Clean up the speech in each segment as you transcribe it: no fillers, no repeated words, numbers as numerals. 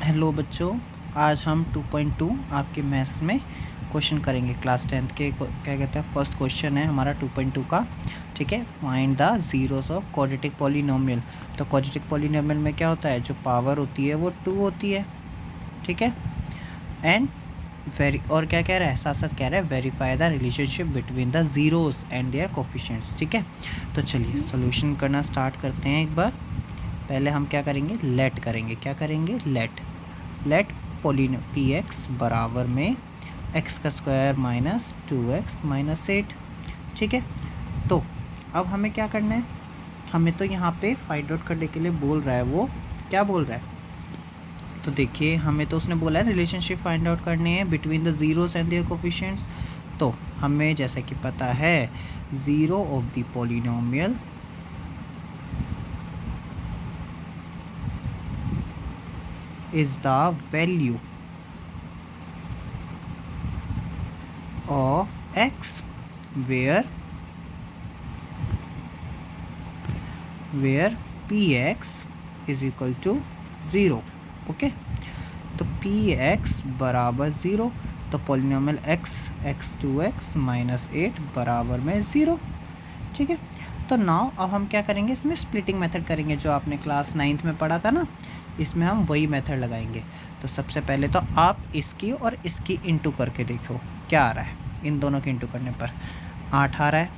Hello बच्चों, आज हम 2.2 आपके मैथ्स में क्वेश्चन करेंगे। क्लास 10th के क्या कहते हैं, फर्स्ट क्वेश्चन है हमारा 2.2 का। ठीक है, find the zeros of quadratic polynomial. तो क्वाड्रेटिक पॉलिनोमियल में क्या होता है, जो पावर होती है वो 2 होती है। ठीक है, एंड और क्या कह रहा है, साथ साथ कह रहा है verify the relationship between the zeros and there coefficients. ठीक है, तो चलिए सोल्यूशन करना स्टार्ट करते हैं। एक बार पहले हम क्या करेंगे, लेट करेंगे। क्या करेंगे, लेट पी एक्स बराबर में एक्स का स्क्वायर माइनस 2x माइनस 8। ठीक है, तो अब हमें क्या करना है, हमें तो यहाँ पे फाइंड आउट करने के लिए बोल रहा है। वो क्या बोल रहा है, तो देखिए हमें तो उसने बोला है रिलेशनशिप फाइंड आउट करनी है between the zeros and there coefficients. तो हमें जैसा कि पता है, zero of the polynomial is the value of x where px is equal to 0। Okay, तो px बराबर 0, तो पॉलिनोमियल x2x माइनस 8 बराबर में 0। ठीक है, तो नाउ अब हम क्या करेंगे, इसमें स्प्लिटिंग मेथड करेंगे, जो आपने क्लास 9th में पढ़ा था ना, इसमें हम वही मेथड लगाएंगे। तो सबसे पहले तो आप इसकी और इसकी इंटू करके देखो क्या आ रहा है। इन दोनों के इंटू करने पर 8 आ रहा है।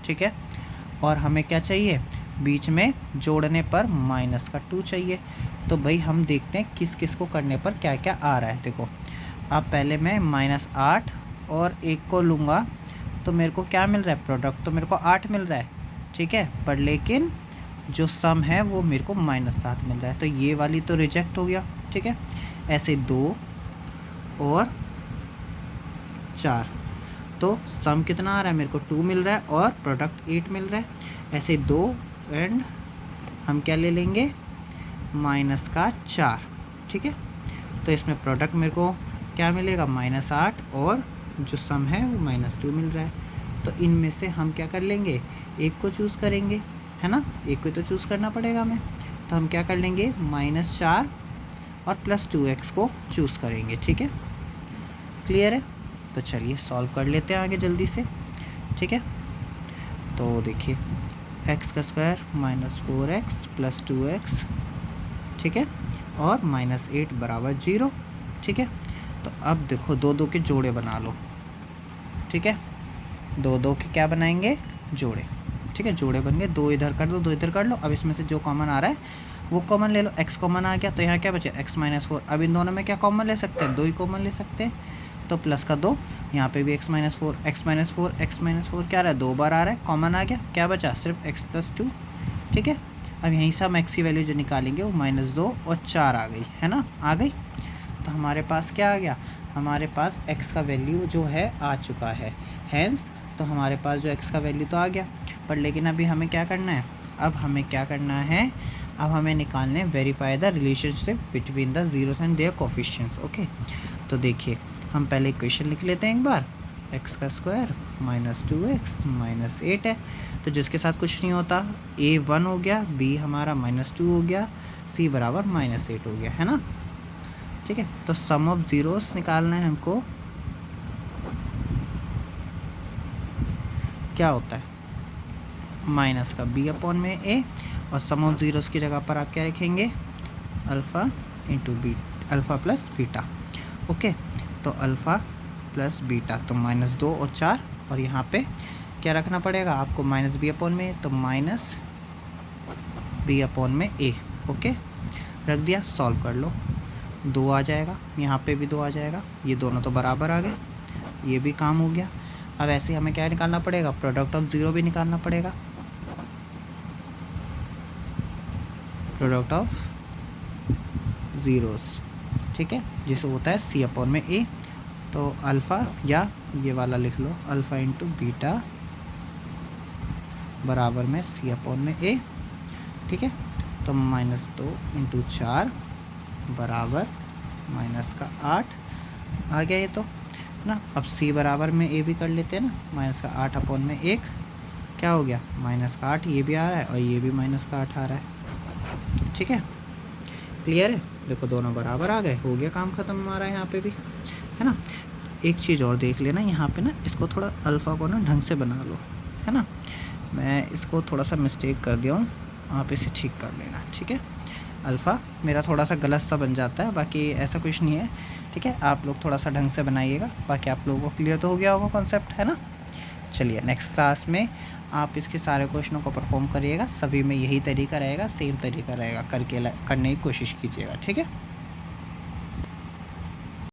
ठीक है, और हमें क्या चाहिए, बीच में जोड़ने पर माइनस का 2 चाहिए। तो भाई हम देखते हैं किस किस को करने पर क्या क्या आ रहा है। देखो, अब पहले मैं -8 और 1 को लूँगा तो मेरे को क्या मिल रहा है, प्रोडक्ट तो मेरे को 8 मिल रहा है। ठीक है, पर लेकिन जो सम है वो मेरे को -7 मिल रहा है, तो ये वाली तो रिजेक्ट हो गया। ठीक है, ऐसे 2 और 4, तो सम कितना आ रहा है, मेरे को 2 मिल रहा है और प्रोडक्ट 8 मिल रहा है। ऐसे 2 एंड हम क्या ले लेंगे, -4। ठीक है, तो इसमें प्रोडक्ट मेरे को क्या मिलेगा, -8 और जो सम है वो -2 मिल रहा है। तो इनमें से हम क्या कर लेंगे, एक को चूज़ करेंगे, है ना, एक को तो चूज़ करना पड़ेगा हमें। तो हम क्या कर लेंगे, -4 और +2x को चूज़ करेंगे। ठीक है, क्लियर है। तो चलिए सॉल्व कर लेते हैं आगे जल्दी से। ठीक है, तो देखिए x का स्क्वायर -4x + 2x, ठीक है, और -8 बराबर 0। ठीक है, तो अब देखो दो दो के जोड़े बना लो। ठीक है, दो दो के क्या बनाएंगे, जोड़े। ठीक है, जोड़े बन गए, 2 इधर कर दो 2 इधर कर लो। अब इसमें से जो कॉमन आ रहा है वो कॉमन ले लो। x कॉमन आ गया, तो यहाँ क्या बचे, x-4। अब इन दोनों में क्या कॉमन ले सकते हैं, 2 ही कॉमन ले सकते हैं, तो प्लस का 2, यहाँ पे भी x-4 x-4 क्या आ रहा है, 2 बार आ रहा है, कॉमन आ गया, क्या बचा, सिर्फ x + 2। ठीक है, अब यहीं से हम x की वैल्यू जो निकालेंगे वो -2 और 4 आ गई, है ना, आ गई। तो हमारे पास क्या आ गया, हमारे पास x का वैल्यू जो है आ चुका है, हैंस तो हमारे पास जो x का वैल्यू तो आ गया। पर लेकिन अभी हमें क्या करना है, अब हमें क्या करना है, अब हमें निकालने verify the relationship between the zeros and there coefficients. Okay, तो देखिए हम पहले इक्वेशन लिख लेते हैं एक बार। x का स्क्वायर -2x माइनस 8 है, तो जिसके साथ कुछ नहीं होता, a 1 हो गया, b हमारा -2 हो गया, c बराबर -8 हो गया, है ना। ठीक है, तो सम ऑफ जीरोस निकालना है हमको। क्या होता है, माइनस का b/a, और सम ऑफ जीरोस की जगह पर आप क्या लिखेंगे, alpha alpha plus beta. Okay, तो अल्फ़ा प्लस बीटा, तो -2 और 4, और यहाँ पे क्या रखना पड़ेगा आपको, -b/a, तो -b/a। ओके, रख दिया, सॉल्व कर लो, 2 आ जाएगा, यहाँ पे भी 2 आ जाएगा, ये दोनों तो बराबर आ गए, ये भी काम हो गया। अब ऐसे हमें क्या निकालना पड़ेगा, प्रोडक्ट ऑफ ज़ीरो भी निकालना पड़ेगा, प्रोडक्ट ऑफ ज़ीरोस। ठीक है, जिसे होता है c/a, तो अल्फ़ा या ये वाला लिख लो, अल्फ़ा इंटू बीटा बराबर में c/a। ठीक है, तो -2 इंटू 4 बराबर -8 आ गया ये तो ना। अब c बराबर में a भी कर लेते हैं ना, -8/1 क्या हो गया, -8, ये भी आ रहा है और ये भी -8 आ रहा है। ठीक है, क्लियर है। देखो दोनों बराबर आ गए, हो गया काम ख़त्म हमारा यहाँ पे भी, है ना। एक चीज़ और देख लेना यहाँ पे ना, इसको थोड़ा अल्फ़ा को ना ढंग से बना लो, है ना। मैं इसको थोड़ा सा मिस्टेक कर दिया हूँ, आप इसे ठीक कर लेना, ठीक है। अल्फ़ा मेरा थोड़ा सा गलत सा बन जाता है, बाकी ऐसा कुछ नहीं है, ठीक है। आप लोग थोड़ा सा ढंग से बनाइएगा, बाकी आप लोगों को क्लियर तो हो गया होगा कॉन्सेप्ट, है ना। चलिए नेक्स्ट क्लास में आप इसके सारे क्वेश्चनों को परफॉर्म करिएगा, सभी में यही तरीका रहेगा, सेम तरीका रहेगा, करने की कोशिश कीजिएगा, ठीक है।